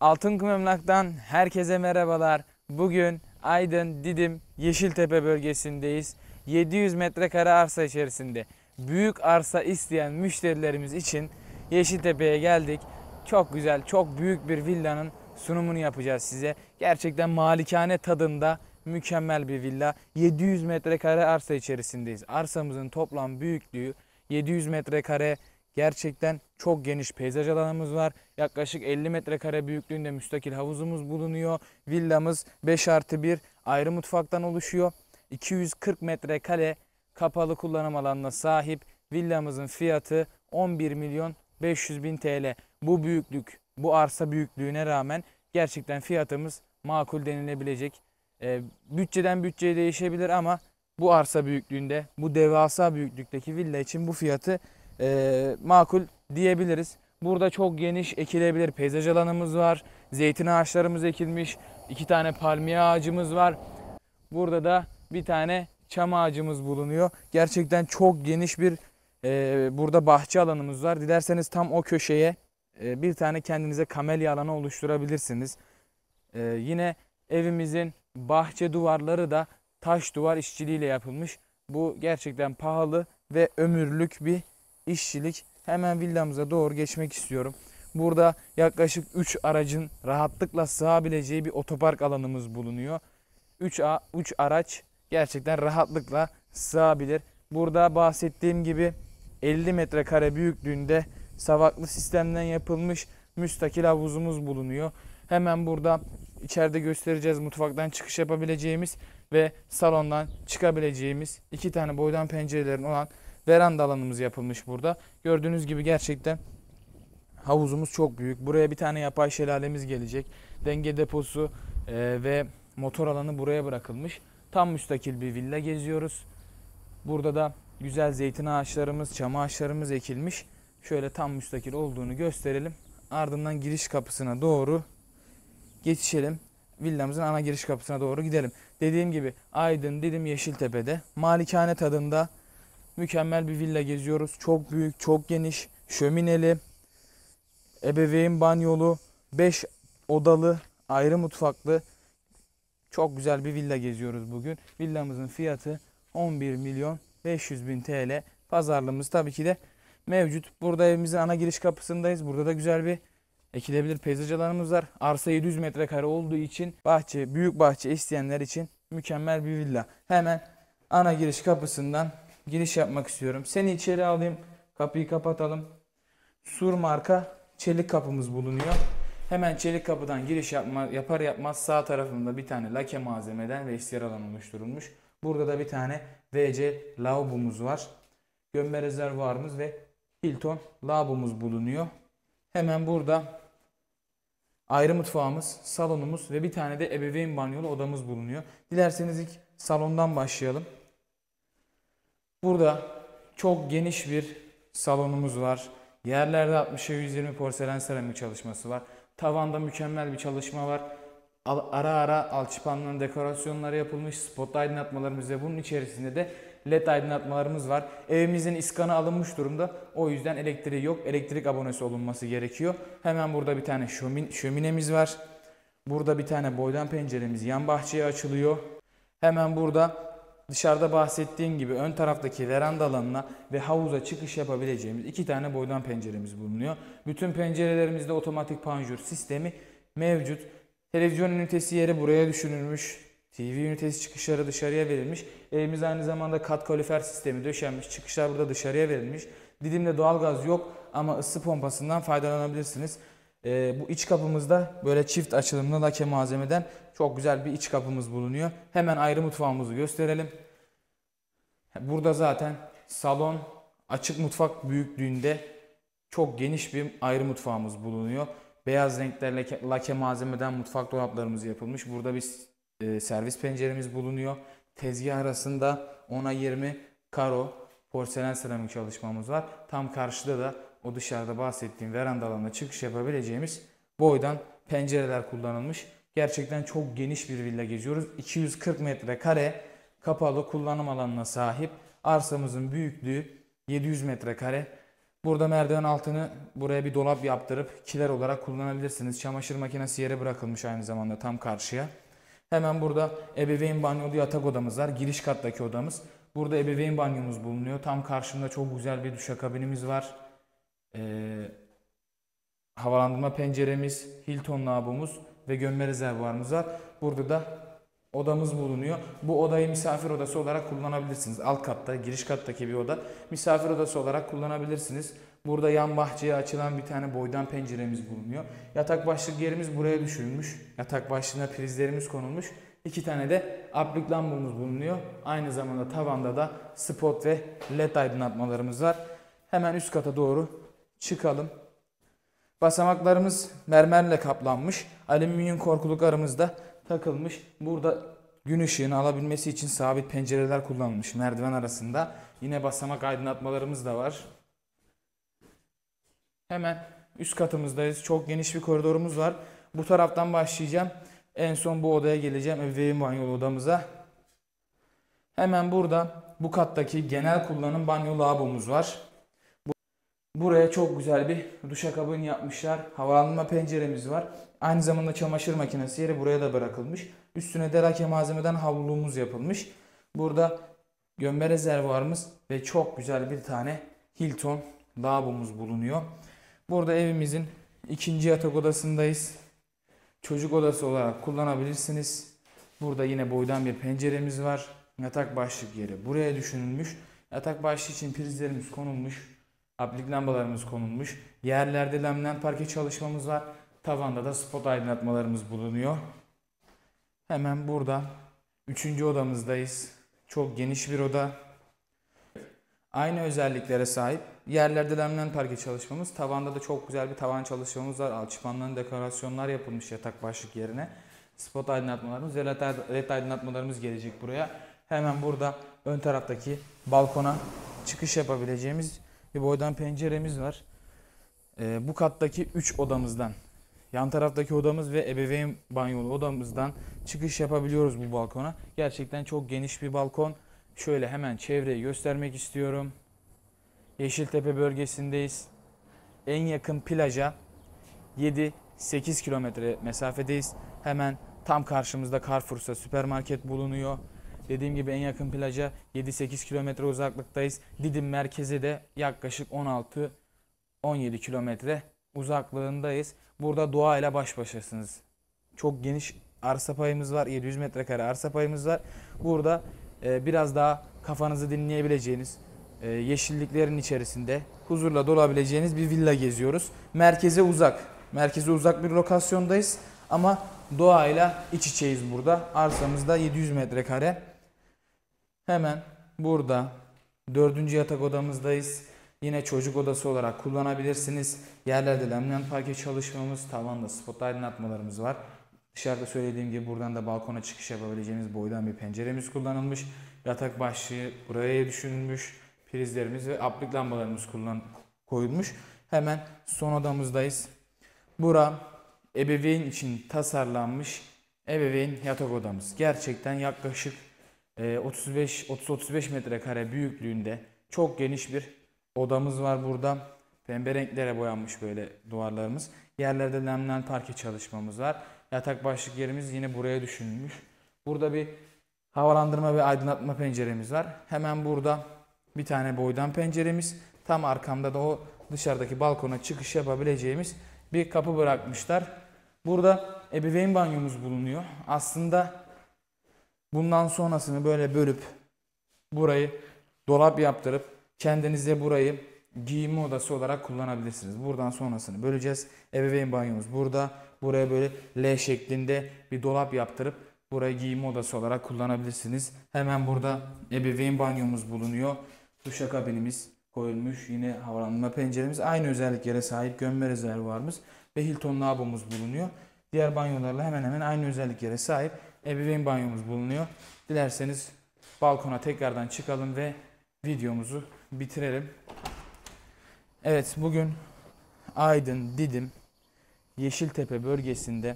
Altınkum Emlak'tan herkese merhabalar. Bugün Aydın, Didim, Yeşiltepe bölgesindeyiz. 700 metrekare arsa içerisinde büyük arsa isteyen müşterilerimiz için Yeşiltepe'ye geldik. Çok güzel, çok büyük bir villanın sunumunu yapacağız size. Gerçekten malikane tadında mükemmel bir villa. 700 metrekare arsa içerisindeyiz. Arsamızın toplam büyüklüğü 700 metrekare. Gerçekten çok geniş peyzaj alanımız var. Yaklaşık 50 metrekare büyüklüğünde müstakil havuzumuz bulunuyor. Villamız 5+1 ayrı mutfaktan oluşuyor. 240 metrekare kapalı kullanım alanına sahip. Villamızın fiyatı 11 milyon 500 bin TL. Bu büyüklük, bu arsa büyüklüğüne rağmen gerçekten fiyatımız makul denilebilecek. Bütçeden bütçeye değişebilir ama bu arsa büyüklüğünde, bu devasa büyüklükteki villa için bu fiyatı makul diyebiliriz. Burada çok geniş ekilebilir peyzaj alanımız var. Zeytin ağaçlarımız ekilmiş. 2 tane palmiye ağacımız var. Burada da bir tane çam ağacımız bulunuyor. Gerçekten çok geniş bir burada bahçe alanımız var. Dilerseniz tam o köşeye bir tane kendinize kamelya alanı oluşturabilirsiniz. Yine evimizin bahçe duvarları da taş duvar işçiliğiyle yapılmış. Bu gerçekten pahalı ve ömürlük bir işçilik. Hemen villamıza doğru geçmek istiyorum. Burada yaklaşık 3 aracın rahatlıkla sığabileceği bir otopark alanımız bulunuyor. 3 araç gerçekten rahatlıkla sığabilir. Burada bahsettiğim gibi 50 metrekare büyüklüğünde savaklı sistemden yapılmış müstakil havuzumuz bulunuyor. Hemen burada içeride göstereceğiz, mutfaktan çıkış yapabileceğimiz ve salondan çıkabileceğimiz 2 tane boydan pencerelerin olan veranda alanımız yapılmış burada. Gördüğünüz gibi gerçekten havuzumuz çok büyük. Buraya bir tane yapay şelalemiz gelecek. Denge deposu ve motor alanı buraya bırakılmış. Tam müstakil bir villa geziyoruz. Burada da güzel zeytin ağaçlarımız, çam ağaçlarımız ekilmiş. Şöyle tam müstakil olduğunu gösterelim. Ardından giriş kapısına doğru geçişelim. Villamızın ana giriş kapısına doğru gidelim. Dediğim gibi Aydın, Didim, Yeşiltepe'de malikane tadında mükemmel bir villa geziyoruz. Çok büyük, çok geniş, şömineli, ebeveyn banyolu, 5 odalı, ayrı mutfaklı çok güzel bir villa geziyoruz bugün. Villamızın fiyatı 11 milyon 500 bin TL. Pazarlığımız tabii ki de mevcut. Burada evimizin ana giriş kapısındayız. Burada da güzel bir ekilebilir peyzaj alanımız var. Arsa 700 metrekare olduğu için bahçe, büyük bahçe isteyenler için mükemmel bir villa. Hemen ana giriş kapısından giriş yapmak istiyorum. Seni içeri alayım. Kapıyı kapatalım. Sur marka çelik kapımız bulunuyor. Hemen çelik kapıdan giriş yapar yapmaz sağ tarafında bir tane lake malzemeden vestiyer alanı oluşturulmuş. Burada da bir tane WC lavabomuz var. Gömme rezervuarımız ve Hilton lavabomuz bulunuyor. Hemen burada ayrı mutfağımız, salonumuz ve bir tane de ebeveyn banyolu odamız bulunuyor. Dilerseniz ilk salondan başlayalım. Burada çok geniş bir salonumuz var. Yerlerde 60'a 120 porselen seramik çalışması var. Tavanda mükemmel bir çalışma var. Ara ara alçıpanların dekorasyonları yapılmış. Spot aydınlatmalarımız ve bunun içerisinde de LED aydınlatmalarımız var. Evimizin iskanı alınmış durumda. O yüzden elektriği yok. Elektrik abonesi olunması gerekiyor. Hemen burada bir tane şöminemiz var. Burada bir tane boydan penceremiz yan bahçeye açılıyor. Hemen burada dışarıda bahsettiğim gibi ön taraftaki veranda alanına ve havuza çıkış yapabileceğimiz 2 tane boydan penceremiz bulunuyor. Bütün pencerelerimizde otomatik panjur sistemi mevcut. Televizyon ünitesi yeri buraya düşünülmüş. TV ünitesi çıkışları dışarıya verilmiş. Evimiz aynı zamanda kat kalorifer sistemi döşenmiş. Çıkışlar burada dışarıya verilmiş. Didim'de doğalgaz yok ama ısı pompasından faydalanabilirsiniz. Bu iç kapımızda böyle çift açılımlı lake malzemeden çok güzel bir iç kapımız bulunuyor. Hemen ayrı mutfağımızı gösterelim. Burada zaten salon, açık mutfak büyüklüğünde çok geniş bir ayrı mutfağımız bulunuyor. Beyaz renklerle lake malzemeden mutfak dolaplarımız yapılmış. Burada bir servis penceremiz bulunuyor. Tezgah arasında 10'a 20 karo porselen seramik çalışmamız var. Tam karşıda da o dışarıda bahsettiğim veranda alanına çıkış yapabileceğimiz boydan pencereler kullanılmış. Gerçekten çok geniş bir villa geziyoruz. 240 metrekare kapalı kullanım alanına sahip. Arsamızın büyüklüğü 700 metrekare. Burada merdiven altını buraya bir dolap yaptırıp kiler olarak kullanabilirsiniz. Çamaşır makinesi yere bırakılmış aynı zamanda tam karşıya. Hemen burada ebeveyn banyolu yatak odamız var. Giriş kattaki odamız. Burada ebeveyn banyomuz bulunuyor. Tam karşımda çok güzel bir duşakabinimiz var. Havalandırma penceremiz, Hilton lavabomuz ve gömme rezervuarımız var. Burada da odamız bulunuyor. Bu odayı misafir odası olarak kullanabilirsiniz. Alt katta, giriş kattaki bir oda. Misafir odası olarak kullanabilirsiniz. Burada yan bahçeye açılan bir tane boydan penceremiz bulunuyor. Yatak başlık yerimiz buraya düşürülmüş. Yatak başlığına prizlerimiz konulmuş. 2 tane de aplik lambamız bulunuyor. Aynı zamanda tavanda da spot ve led aydınlatmalarımız var. Hemen üst kata doğru çıkalım. Basamaklarımız mermerle kaplanmış. Alüminyum korkuluklarımız da takılmış. Burada gün ışığını alabilmesi için sabit pencereler kullanılmış merdiven arasında. Yine basamak aydınlatmalarımız da var. Hemen üst katımızdayız. Çok geniş bir koridorumuz var. Bu taraftan başlayacağım. En son bu odaya geleceğim. Ebeveyn banyolu odamıza. Hemen burada bu kattaki genel kullanım banyo lavabomuz var. Buraya çok güzel bir duşakabin yapmışlar. Havalandırma penceremiz var. Aynı zamanda çamaşır makinesi yeri buraya da bırakılmış. Üstüne de lake malzemeden havluluğumuz yapılmış. Burada gömme rezervuarımız ve çok güzel bir tane Hilton lavabomuz bulunuyor. Burada evimizin ikinci yatak odasındayız. Çocuk odası olarak kullanabilirsiniz. Burada yine boydan bir penceremiz var. Yatak başlık yeri buraya düşünülmüş. Yatak başlığı için prizlerimiz konulmuş. Aplik lambalarımız konulmuş. Yerlerde laminat parke çalışmamız var. Tavanda da spot aydınlatmalarımız bulunuyor. Hemen burada 3. odamızdayız. Çok geniş bir oda. Aynı özelliklere sahip. Yerlerde laminat parke çalışmamız. Tavanda da çok güzel bir tavan çalışmamız var. Alçıpanların dekorasyonlar yapılmış yatak başlık yerine. Spot aydınlatmalarımız ve led aydınlatmalarımız gelecek buraya. Hemen burada ön taraftaki balkona çıkış yapabileceğimiz bir boydan penceremiz var. Bu kattaki 3 odamızdan, yan taraftaki odamız ve ebeveyn banyolu odamızdan çıkış yapabiliyoruz bu balkona. Gerçekten çok geniş bir balkon. Şöyle hemen çevreyi göstermek istiyorum. Yeşiltepe bölgesindeyiz. En yakın plaja 7-8 kilometre mesafedeyiz. Hemen tam karşımızda Carrefour'sa süpermarket bulunuyor. Dediğim gibi en yakın plaja 7-8 kilometre uzaklıktayız. Didim merkeze de yaklaşık 16-17 kilometre uzaklığındayız. Burada doğayla baş başasınız. Çok geniş arsa payımız var. 700 metrekare arsa payımız var. Burada biraz daha kafanızı dinleyebileceğiniz, yeşilliklerin içerisinde huzurla dolabileceğiniz bir villa geziyoruz. Merkeze uzak. Merkeze uzak bir lokasyondayız. Ama doğayla iç içeyiz burada. Arsamızda 700 metrekare. Hemen burada 4. yatak odamızdayız. Yine çocuk odası olarak kullanabilirsiniz. Yerlerde laminat parke çalışmamız, tavanda spot aydınlatmalarımız var. Dışarıda söylediğim gibi buradan da balkona çıkış yapabileceğimiz boydan bir penceremiz kullanılmış. Yatak başlığı buraya düşünülmüş. Prizlerimiz ve aplik lambalarımız koyulmuş. Hemen son odamızdayız. Bura ebeveyn için tasarlanmış ebeveyn yatak odamız. Gerçekten yaklaşık 30-35 metrekare büyüklüğünde çok geniş bir odamız var burada. Pembe renklere boyanmış böyle duvarlarımız. Yerlerde laminat parke çalışmamız var. Yatak başlık yerimiz yine buraya düşünülmüş. Burada bir havalandırma ve aydınlatma penceremiz var. Hemen burada bir tane boydan penceremiz. Tam arkamda da o dışarıdaki balkona çıkış yapabileceğimiz bir kapı bırakmışlar. Burada ebeveyn banyomuz bulunuyor. Aslında bundan sonrasını böyle bölüp burayı dolap yaptırıp kendinize burayı giyinme odası olarak kullanabilirsiniz. Buradan sonrasını böleceğiz. Ebeveyn banyomuz burada. Buraya böyle L şeklinde bir dolap yaptırıp burayı giyinme odası olarak kullanabilirsiniz. Hemen burada ebeveyn banyomuz bulunuyor. Duşakabinimiz koyulmuş. Yine havalandırma penceremiz. Aynı özelliklere sahip gömme rezervuarımız ve Hilton lavabomuz bulunuyor. Diğer banyolarla hemen hemen aynı özelliklere sahip ebeveyn banyomuz bulunuyor. Dilerseniz balkona tekrardan çıkalım ve videomuzu bitirelim. Evet, bugün Aydın, Didim, Yeşiltepe bölgesinde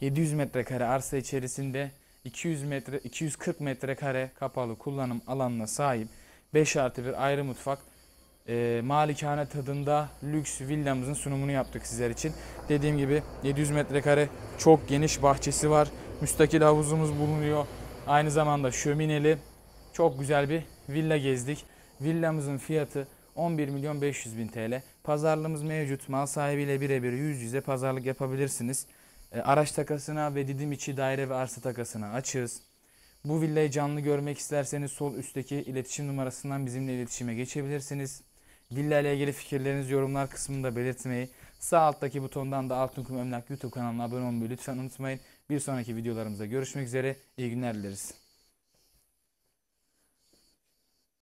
700 metrekare arsa içerisinde 240 metrekare kapalı kullanım alanına sahip 5+1 ayrı mutfak malikane tadında lüks villamızın sunumunu yaptık sizler için. Dediğim gibi 700 metrekare çok geniş bahçesi var. Müstakil havuzumuz bulunuyor. Aynı zamanda şömineli çok güzel bir villa gezdik. Villamızın fiyatı 11 milyon 500 bin TL. Pazarlığımız mevcut. Mal sahibiyle birebir yüz yüze pazarlık yapabilirsiniz. Araç takasına ve Didim içi daire ve arsa takasına açığız. Bu villayı canlı görmek isterseniz sol üstteki iletişim numarasından bizimle iletişime geçebilirsiniz. Villa ile ilgili fikirlerinizi yorumlar kısmında belirtmeyi, sağ alttaki butondan da Altınkum Emlak YouTube kanalına abone olmayı lütfen unutmayın. Bir sonraki videolarımızda görüşmek üzere. İyi günler dileriz.